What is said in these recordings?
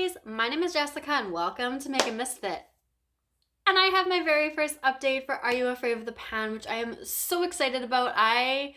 lovelies, my name is Jessica and welcome to makeup.misfit. And I have my very first update for Are You Afraid of the Pan, which I am so excited about. I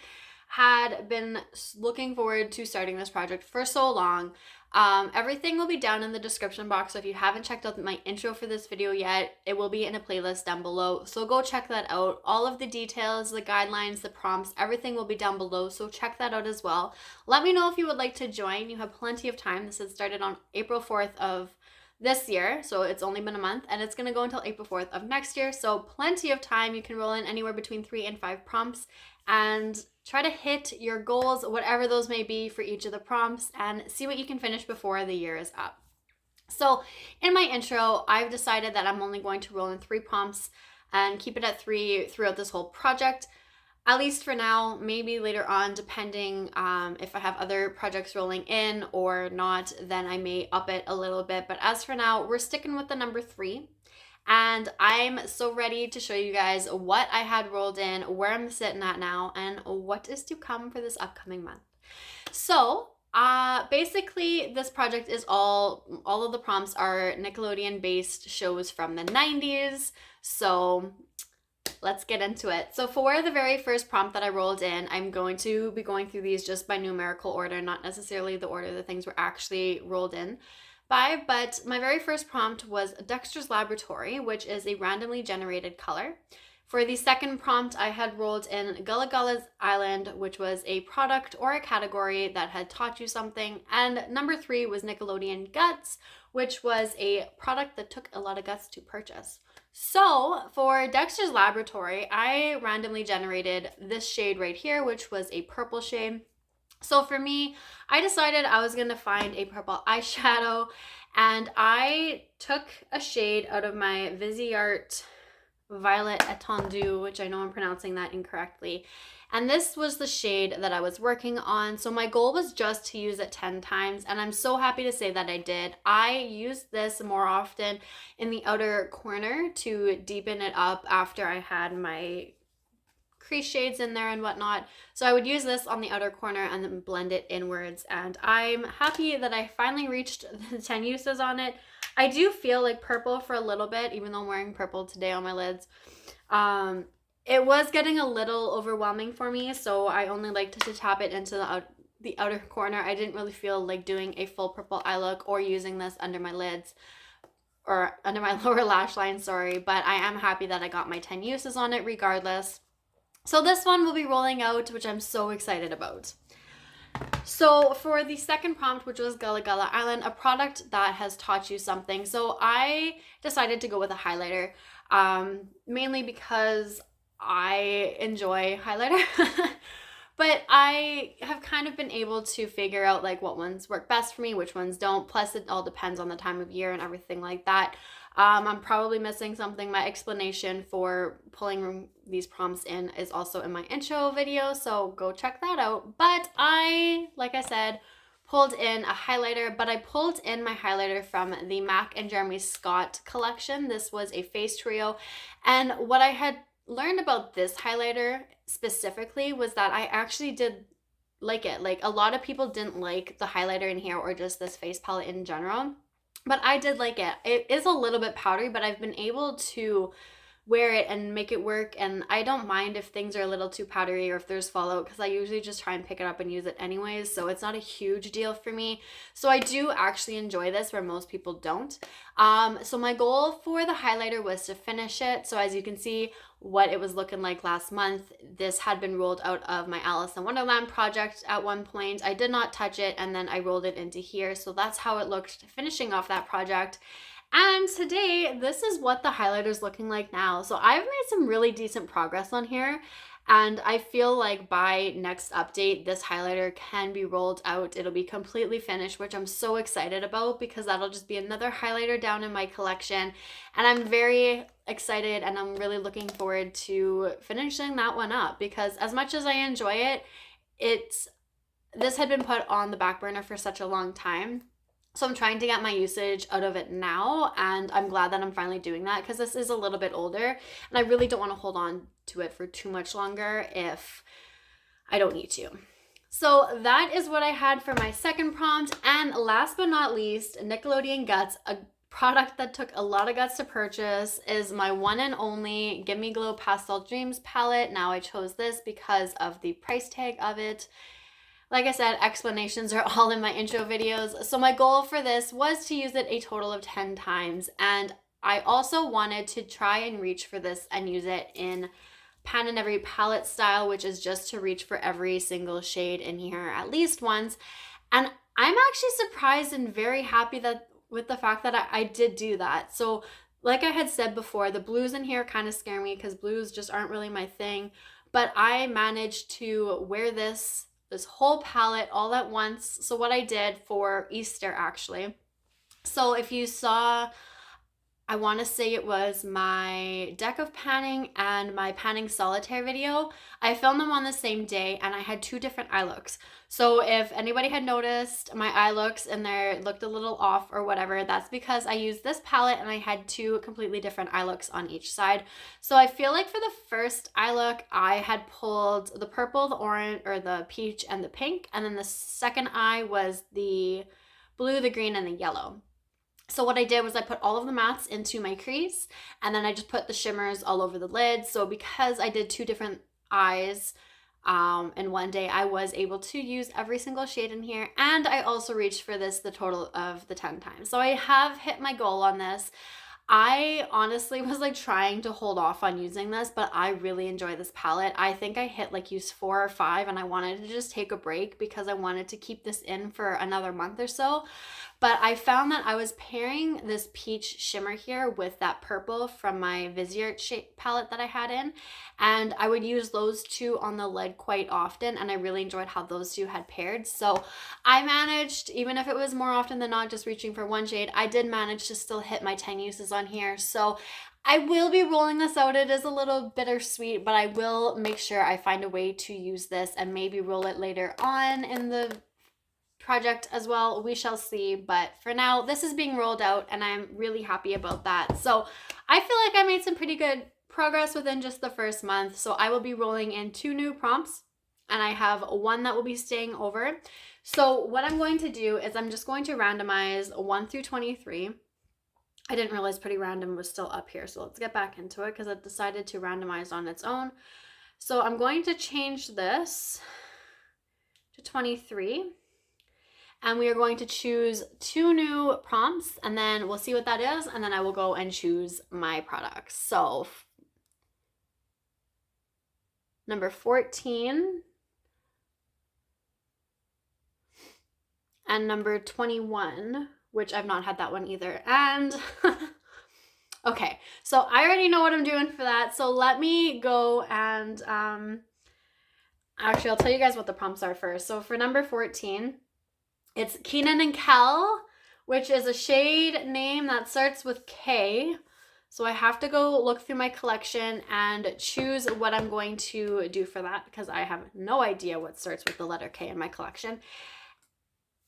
had been looking forward to starting this project for so long. Everything will be down in the description box, so if you haven't checked out my intro for this video yet, it will be in a playlist down below, so go check that out. All of the details, the guidelines, the prompts, everything will be down below, so check that out as well. Let me know if you would like to join. You have plenty of time. This has started on April 4th of this year, so it's only been a month, and it's going to go until April 4th of next year, so plenty of time. You can roll in anywhere between 3 and 5 prompts and try to hit your goals, whatever those may be, for each of the prompts, and see what you can finish before the year is up. So in my intro, I've decided that I'm only going to roll in 3 prompts and keep it at 3 throughout this whole project. At least for now. Maybe later on, depending if I have other projects rolling in or not, then I may up it a little bit. But as for now, we're sticking with the number 3. And I'm so ready to show you guys what I had rolled in, where I'm sitting at now, and what is to come for this upcoming month. So basically this project is all of the prompts are Nickelodeon based shows from the 90s. So let's get into it. So for the very first prompt that I rolled in, I'm going to be going through these just by numerical order, not necessarily the order the things were actually rolled in by, but my very first prompt was Dexter's Laboratory, which is a randomly generated color. For the second prompt, I had rolled in Gullah's Island, which was a product or a category that had taught you something. And number 3 was Nickelodeon Guts, which was a product that took a lot of guts to purchase. So for Dexter's Laboratory, I randomly generated this shade right here, which was a purple shade. So for me, I decided I was going to find a purple eyeshadow, and I took a shade out of my Violette Violet Etendu, which I know I'm pronouncing that incorrectly. And this was the shade that I was working on. So my goal was just to use it 10 times. And I'm so happy to say that I did. I used this more often in the outer corner to deepen it up after I had my crease shades in there and whatnot. So I would use this on the outer corner and then blend it inwards. And I'm happy that I finally reached the 10 uses on it. I do feel like purple for a little bit, even though I'm wearing purple today on my lids. It was getting a little overwhelming for me, so I only liked to tap it into the outer corner. I didn't really feel like doing a full purple eye look or using this under my lids or under my lower lash line, sorry, but I am happy that I got my 10 uses on it regardless. So this one will be rolling out, which I'm so excited about. So for the second prompt, which was Gullah Island, a product that has taught you something. So I decided to go with a highlighter, mainly because I enjoy highlighter. But I have kind of been able to figure out like what ones work best for me, which ones don't. Plus it all depends on the time of year and everything like that. I'm probably missing something. My explanation for pulling these prompts in is also in my intro video, so go check that out. But I, like I said, pulled in a highlighter, but I pulled in my highlighter from the Mac and Jeremy Scott collection. This was a face trio, and what I had learned about this highlighter specifically was that I actually did like it. Like a lot of people didn't like the highlighter in here or just this face palette in general, but I did like it. It is a little bit powdery, but I've been able to wear it and make it work, and I don't mind if things are a little too powdery or if there's fallout, because I usually just try and pick it up and use it anyways, so it's not a huge deal for me. So I do actually enjoy this where most people don't. So my goal for the highlighter was to finish it. So as you can see what it was looking like last month, this had been rolled out of my Alice in Wonderland project at one point. I did not touch it, and then I rolled it into here, so that's how it looked finishing off that project. And today, this is what the highlighter is looking like now. So I've made some really decent progress on here, and I feel like by next update, this highlighter can be rolled out. It'll be completely finished, which I'm so excited about because that'll just be another highlighter down in my collection. And I'm very excited, and I'm really looking forward to finishing that one up because as much as I enjoy it, this had been put on the back burner for such a long time. So I'm trying to get my usage out of it now, and I'm glad that I'm finally doing that because this is a little bit older, and I really don't want to hold on to it for too much longer if I don't need to. So that is what I had for my second prompt. And last but not least, Nickelodeon Guts, a product that took a lot of guts to purchase, is my one and only Give Me Glow Pastel Dreams palette. Now I chose this because of the price tag of it. Like I said, explanations are all in my intro videos. So my goal for this was to use it a total of 10 times. And I also wanted to try and reach for this and use it in pan in every palette style, which is just to reach for every single shade in here at least once. And I'm actually surprised and very happy that with the fact that I did do that. So like I had said before, the blues in here kind of scare me because blues just aren't really my thing. But I managed to wear this whole palette all at once. So what I did for Easter actually. So if you saw, I want to say it was my deck of panning and my panning solitaire video. I filmed them on the same day and I had two different eye looks. So if anybody had noticed my eye looks and they looked a little off or whatever, that's because I used this palette and I had two completely different eye looks on each side. So I feel like for the first eye look, I had pulled the purple, the orange, or the peach and the pink. And then the second eye was the blue, the green, and the yellow. So what I did was I put all of the mattes into my crease and then I just put the shimmers all over the lid. So because I did two different eyes in one day, I was able to use every single shade in here. And I also reached for this the total of the 10 times. So I have hit my goal on this. I honestly was like trying to hold off on using this, but I really enjoy this palette. I think I hit like use 4 or 5 and I wanted to just take a break because I wanted to keep this in for another month or so. But I found that I was pairing this peach shimmer here with that purple from my Vizier shape palette that I had in. And I would use those two on the lid quite often. And I really enjoyed how those two had paired. So I managed, even if it was more often than not just reaching for one shade, I did manage to still hit my 10 uses on here. So I will be rolling this out. It is a little bittersweet, but I will make sure I find a way to use this and maybe roll it later on in the project as well. We shall see, but for now this is being rolled out and I'm really happy about that. So I feel like I made some pretty good progress within just the first month. So I will be rolling in 2 new prompts and I have one that will be staying over. So what I'm going to do is I'm just going to randomize 1 through 23. I didn't realize Pretty Random was still up here, so let's get back into it because it decided to randomize on its own. So I'm going to change this to 23. And we are going to choose 2 new prompts and then we'll see what that is. And then I will go and choose my products. So number 14 and number 21, which I've not had that one either. And okay, so I already know what I'm doing for that. So let me go and actually I'll tell you guys what the prompts are first. So for number 14, it's Kenan and Kel, which is a shade name that starts with K. So I have to go look through my collection and choose what I'm going to do for that because I have no idea what starts with the letter K in my collection.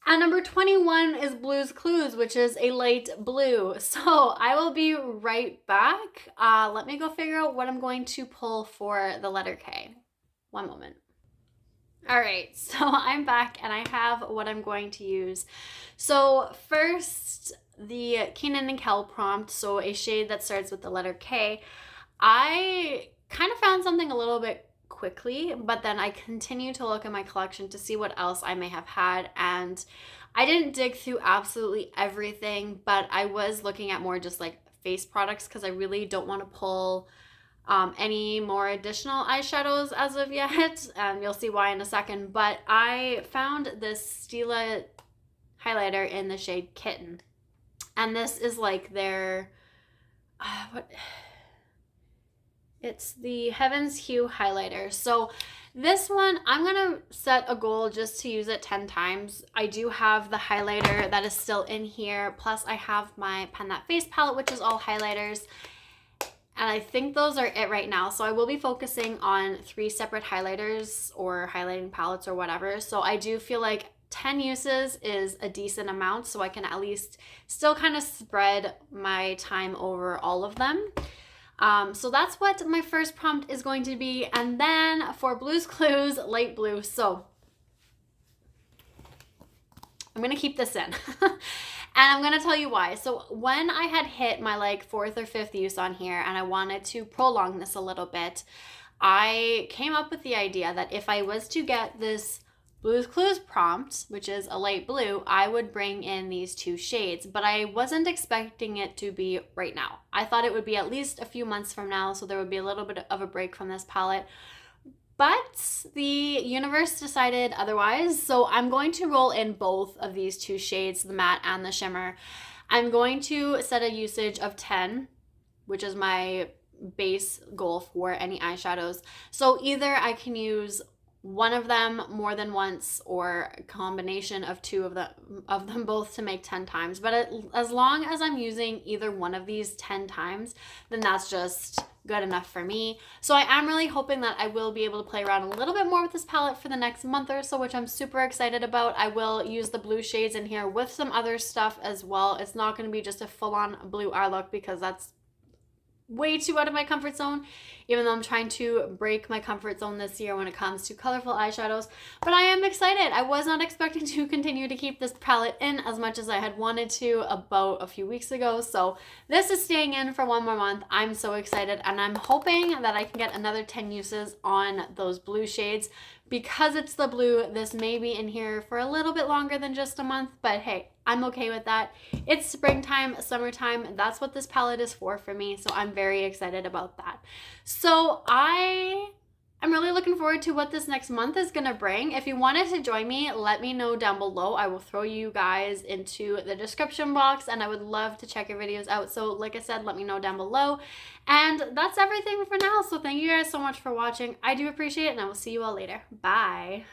And number 21 is Blue's Clues, which is a light blue. So I will be right back. Let me go figure out what I'm going to pull for the letter K. One moment. All right, so I'm back and I have what I'm going to use. So first, the Kenan and Kel prompt, so a shade that starts with the letter K. I kind of found something a little bit quickly, but then I continued to look at my collection to see what else I may have had, and I didn't dig through absolutely everything, but I was looking at more just like face products because I really don't want to pull any more additional eyeshadows as of yet, and you'll see why in a second. But I found this Stila highlighter in the shade Kitten, and this is like their it's the Heaven's Hue highlighter. So this one, I'm gonna set a goal just to use it 10 times. I do have the highlighter that is still in here, plus I have my Pen That Face palette, which is all highlighters. And I think those are it right now. So I will be focusing on 3 separate highlighters or highlighting palettes or whatever. So I do feel like 10 uses is a decent amount, so I can at least still kind of spread my time over all of them. So that's what my first prompt is going to be. And then for Blue's Clues, light blue. So I'm gonna keep this in. And I'm gonna tell you why. So when I had hit my like 4th or 5th use on here and I wanted to prolong this a little bit, I came up with the idea that if I was to get this Blue's Clues prompt, which is a light blue, I would bring in these 2 shades, but I wasn't expecting it to be right now. I thought it would be at least a few months from now, so there would be a little bit of a break from this palette. But the universe decided otherwise, so I'm going to roll in both of these 2 shades, the matte and the shimmer. I'm going to set a usage of 10, which is my base goal for any eyeshadows. So either I can use one of them more than once or a combination of 2 of them both to make 10 times. But as long as I'm using either one of these 10 times, then that's just good enough for me. So I am really hoping that I will be able to play around a little bit more with this palette for the next month or so, which I'm super excited about. I will use the blue shades in here with some other stuff as well. It's not going to be just a full-on blue eye look because that's way too out of my comfort zone, even though I'm trying to break my comfort zone this year when it comes to colorful eyeshadows. But I am excited. I was not expecting to continue to keep this palette in as much as I had wanted to about a few weeks ago. So this is staying in for 1 more month. I'm so excited, and I'm hoping that I can get another 10 uses on those blue shades. Because it's the blue, this may be in here for a little bit longer than just a month, but hey, I'm okay with that. It's springtime, summertime. That's what this palette is for me, so I'm very excited about that. So I'm really looking forward to what this next month is going to bring. If you wanted to join me, let me know down below. I will throw you guys into the description box, and I would love to check your videos out. So like I said, let me know down below. And that's everything for now. So thank you guys so much for watching. I do appreciate it, and I will see you all later. Bye.